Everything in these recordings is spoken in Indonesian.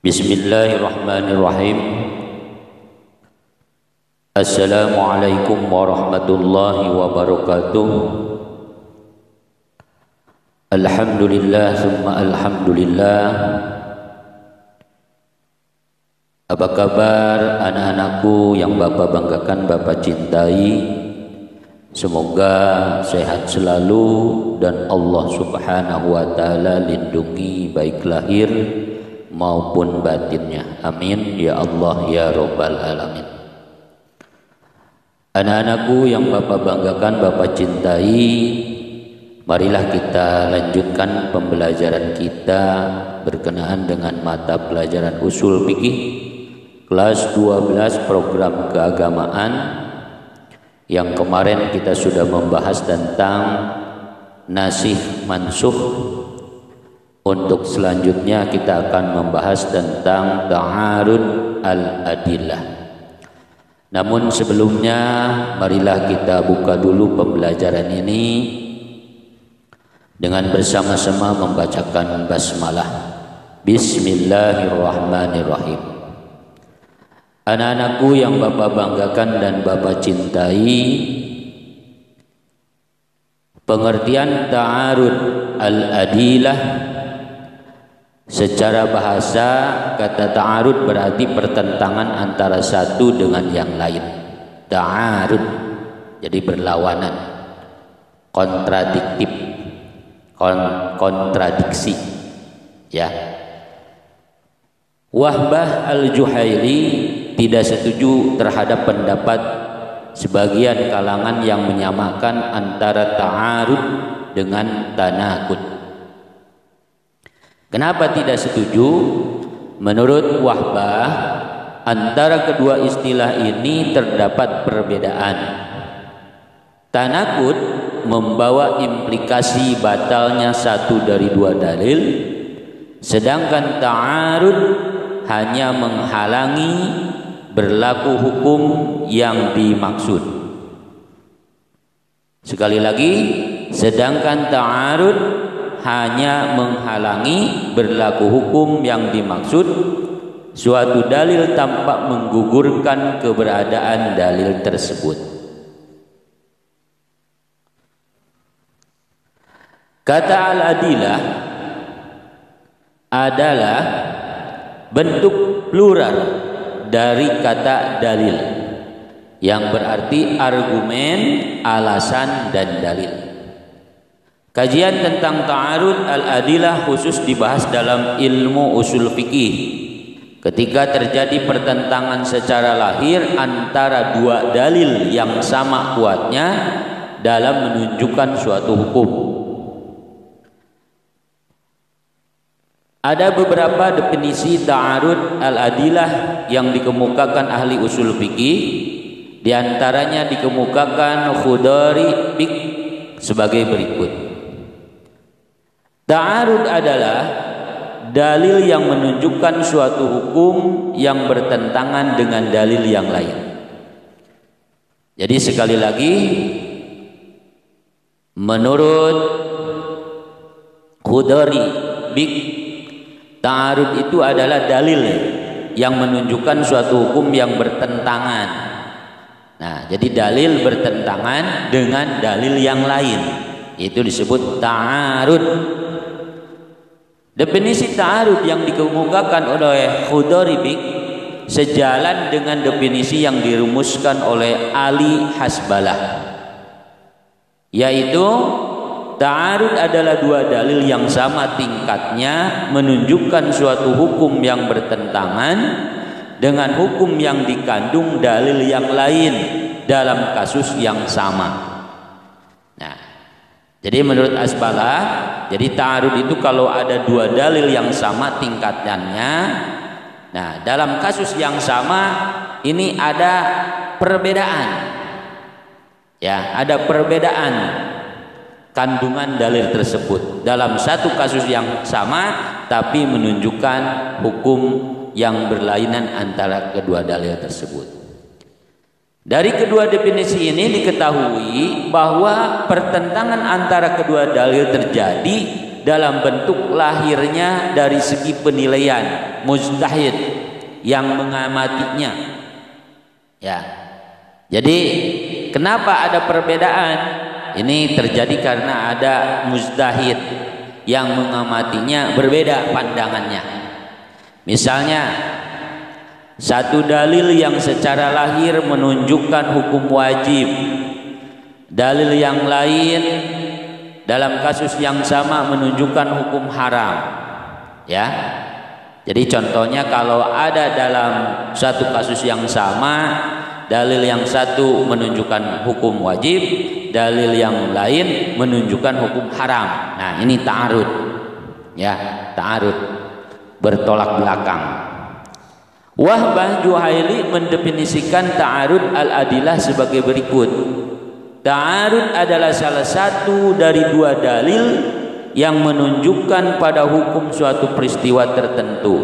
Bismillahirrahmanirrahim. Assalamualaikum warahmatullahi wabarakatuh. Alhamdulillah summa alhamdulillah. Apa kabar anak-anakku yang Bapak banggakan, Bapak cintai? Semoga sehat selalu dan Allah Subhanahu wa taala lindungi baik lahir maupun batinnya. Amin ya Allah ya Rabbal alamin. Anak-anakku yang Bapak banggakan, Bapak cintai, marilah kita lanjutkan pembelajaran kita berkenaan dengan mata pelajaran usul fikih kelas 12 program keagamaan, yang kemarin kita sudah membahas tentang nasikh mansukh. Untuk selanjutnya kita akan membahas tentang ta'arud al-adillah. Namun sebelumnya marilah kita buka dulu pembelajaran ini dengan bersama-sama membacakan basmalah. Bismillahirrahmanirrahim. Anak-anakku yang Bapak banggakan dan Bapak cintai, pengertian ta'arud al-adillah secara bahasa, kata ta'arud berarti pertentangan antara satu dengan yang lain. Ta'arud jadi berlawanan, kontradiktif, kontradiksi, ya. Wahbah al-Juhaili tidak setuju terhadap pendapat sebagian kalangan yang menyamakan antara ta'arud dengan tanaqud. Kenapa tidak setuju? Menurut Wahbah, antara kedua istilah ini terdapat perbedaan. Tanaqud membawa implikasi batalnya satu dari dua dalil, sedangkan ta'arud hanya menghalangi berlaku hukum yang dimaksud. Sekali lagi, sedangkan ta'arud hanya menghalangi berlaku hukum yang dimaksud, suatu dalil tampak menggugurkan keberadaan dalil tersebut. Kata al-adilah adalah bentuk plural dari kata dalil, yang berarti argumen, alasan, dan dalil. Kajian tentang ta'arud al-adillah khusus dibahas dalam ilmu usul fikih ketika terjadi pertentangan secara lahir antara dua dalil yang sama kuatnya dalam menunjukkan suatu hukum. Ada beberapa definisi ta'arud al-adillah yang dikemukakan ahli usul fikih. Di antaranya dikemukakan Khudari Bik sebagai berikut. Ta'arud adalah dalil yang menunjukkan suatu hukum yang bertentangan dengan dalil yang lain. Jadi sekali lagi, menurut Khudari Bik, ta'arud itu adalah dalil yang menunjukkan suatu hukum yang bertentangan. Nah, jadi dalil bertentangan dengan dalil yang lain, itu disebut ta'arud. Definisi ta'arud yang dikemukakan oleh Khudari Bik sejalan dengan definisi yang dirumuskan oleh Ali Hasbalah, yaitu ta'arud adalah dua dalil yang sama tingkatnya menunjukkan suatu hukum yang bertentangan dengan hukum yang dikandung dalil yang lain dalam kasus yang sama. Jadi menurut Asbalah, jadi ta'arud itu kalau ada dua dalil yang sama tingkatannya, nah dalam kasus yang sama ini ada perbedaan, ya, ada perbedaan kandungan dalil tersebut dalam satu kasus yang sama, tapi menunjukkan hukum yang berlainan antara kedua dalil tersebut. Dari kedua definisi ini diketahui bahwa pertentangan antara kedua dalil terjadi dalam bentuk lahirnya dari segi penilaian mujtahid yang mengamatinya. Ya. Jadi kenapa ada perbedaan? Ini terjadi karena ada mujtahid yang mengamatinya berbeda pandangannya. Misalnya satu dalil yang secara lahir menunjukkan hukum wajib, dalil yang lain dalam kasus yang sama menunjukkan hukum haram. Ya. Jadi contohnya kalau ada dalam satu kasus yang sama, dalil yang satu menunjukkan hukum wajib, dalil yang lain menunjukkan hukum haram. Nah, ini ta'arud. Ya, ta'arud. Bertolak belakang. Wahbah Juhaili mendefinisikan ta'arud al-adilah sebagai berikut. Ta'arud adalah salah satu dari dua dalil yang menunjukkan pada hukum suatu peristiwa tertentu,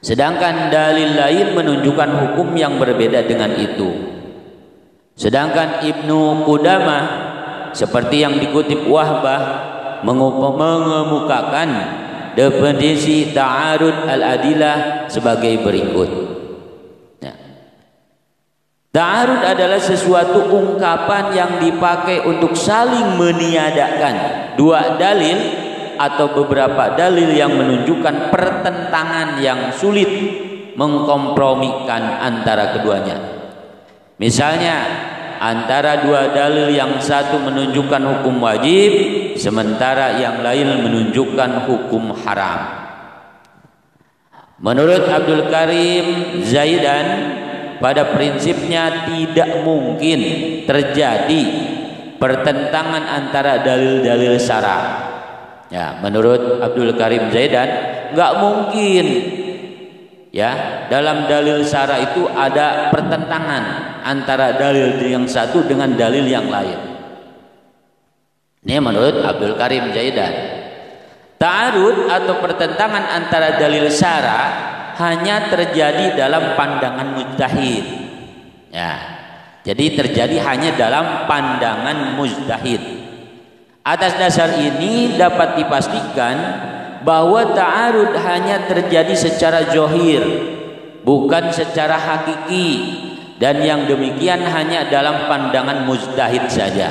sedangkan dalil lain menunjukkan hukum yang berbeda dengan itu. Sedangkan Ibnu Qudamah seperti yang dikutip Wahbah mengemukakan definisi ta'arud al-adilah sebagai berikut. Ta'arud adalah sesuatu ungkapan yang dipakai untuk saling meniadakan dua dalil atau beberapa dalil yang menunjukkan pertentangan yang sulit mengkompromikan antara keduanya. Misalnya antara dua dalil yang satu menunjukkan hukum wajib sementara yang lain menunjukkan hukum haram. Menurut Abdul Karim Zaidan, pada prinsipnya tidak mungkin terjadi pertentangan antara dalil-dalil syara. Ya, menurut Abdul Karim Zaidan nggak mungkin ya dalam dalil syara itu ada pertentangan antara dalil yang satu dengan dalil yang lain. Ini menurut Abdul Karim Zaidan. Ta'arud atau pertentangan antara dalil syara hanya terjadi dalam pandangan mujtahid. Ya. Jadi terjadi hanya dalam pandangan mujtahid. Atas dasar ini dapat dipastikan bahwa ta'arud hanya terjadi secara zahir, bukan secara hakiki, dan yang demikian hanya dalam pandangan mujtahid saja.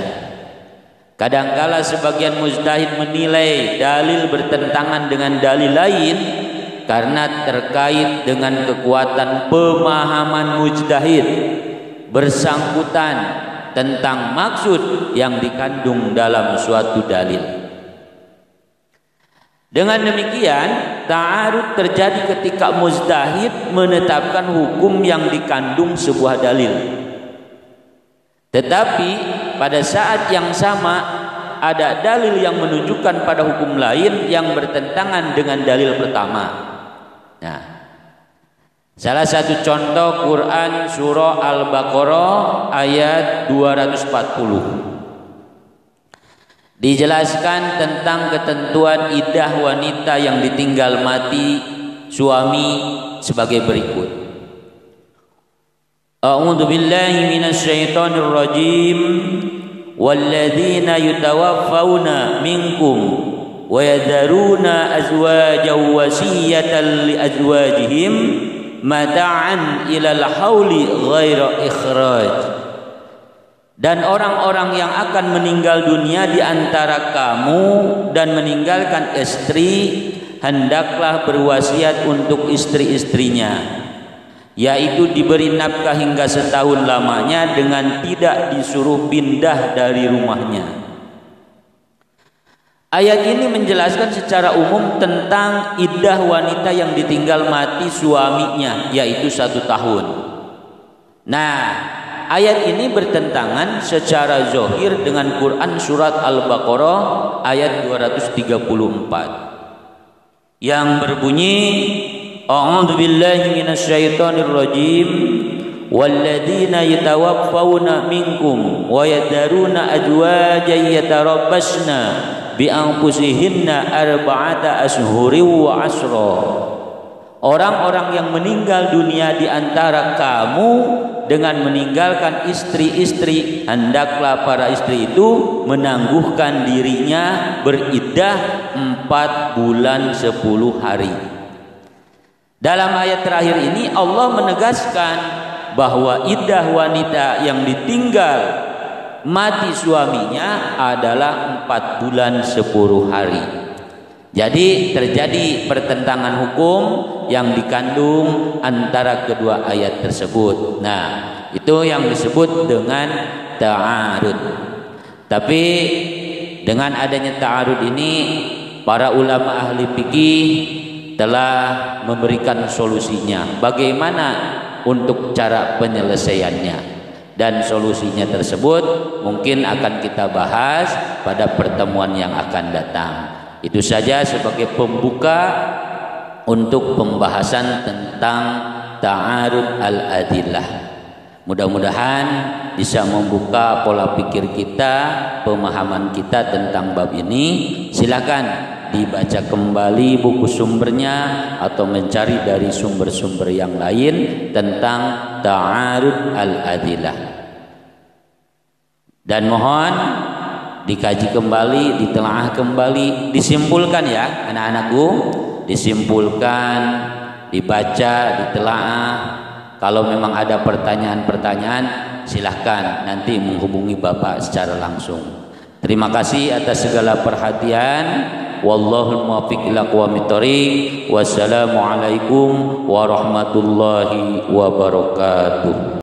Kadangkala sebagian mujtahid menilai dalil bertentangan dengan dalil lain karena terkait dengan kekuatan pemahaman mujtahid bersangkutan tentang maksud yang dikandung dalam suatu dalil. Dengan demikian, ta'arud terjadi ketika mujtahid menetapkan hukum yang dikandung sebuah dalil. Tetapi pada saat yang sama ada dalil yang menunjukkan pada hukum lain yang bertentangan dengan dalil pertama. Nah, salah satu contoh Quran surah Al-Baqarah ayat 240. Dijelaskan tentang ketentuan iddah wanita yang ditinggal mati suami sebagai berikut. A'udzu billahi minasy syaithanir rajim. Walladzina yutawaffawna minkum wa yadharuna azwajan wasiyatan li azwajihim mata'an ilal hauli ghaira ikhraj. Dan orang-orang yang akan meninggal dunia di antara kamu dan meninggalkan istri hendaklah berwasiat untuk istri-istrinya, yaitu diberi nafkah hingga setahun lamanya dengan tidak disuruh pindah dari rumahnya. Ayat ini menjelaskan secara umum tentang iddah wanita yang ditinggal mati suaminya, yaitu 1 tahun. Nah, ayat ini bertentangan secara zahir dengan Quran surat Al-Baqarah ayat 234 yang berbunyi, A'udzu billahi minasyaitonir rajim. Walladzina yatawaffawna minkum wa yadaruna azwajan yatarabbasna bi anfusihinna arba'ata ashhurin wa ashra. Orang-orang yang meninggal dunia di antara kamu dengan meninggalkan istri-istri, hendaklah para istri itu menangguhkan dirinya beriddah 4 bulan 10 hari. Dalam ayat terakhir ini Allah menegaskan bahwa iddah wanita yang ditinggal mati suaminya adalah 4 bulan 10 hari. Jadi terjadi pertentangan hukum yang dikandung antara kedua ayat tersebut. Nah, itu yang disebut dengan ta'arud. Tapi dengan adanya ta'arud ini, para ulama ahli fikih telah memberikan solusinya. Bagaimana untuk cara penyelesaiannya? Dan solusinya tersebut mungkin akan kita bahas pada pertemuan yang akan datang. Itu saja sebagai pembuka untuk pembahasan tentang ta'arud al-adillah. Mudah-mudahan bisa membuka pola pikir kita, pemahaman kita tentang bab ini. Silakan dibaca kembali buku sumbernya atau mencari dari sumber-sumber yang lain tentang ta'arud al-adillah. Dan mohon dikaji kembali, ditelaah kembali, disimpulkan ya anak-anakku, disimpulkan, dibaca, ditelaah. Kalau memang ada pertanyaan-pertanyaan, silahkan nanti menghubungi Bapak secara langsung. Terima kasih atas segala perhatian. Wallahul muwaffiq ila aqwamit thoriq. Wassalamualaikum warahmatullahi wabarakatuh.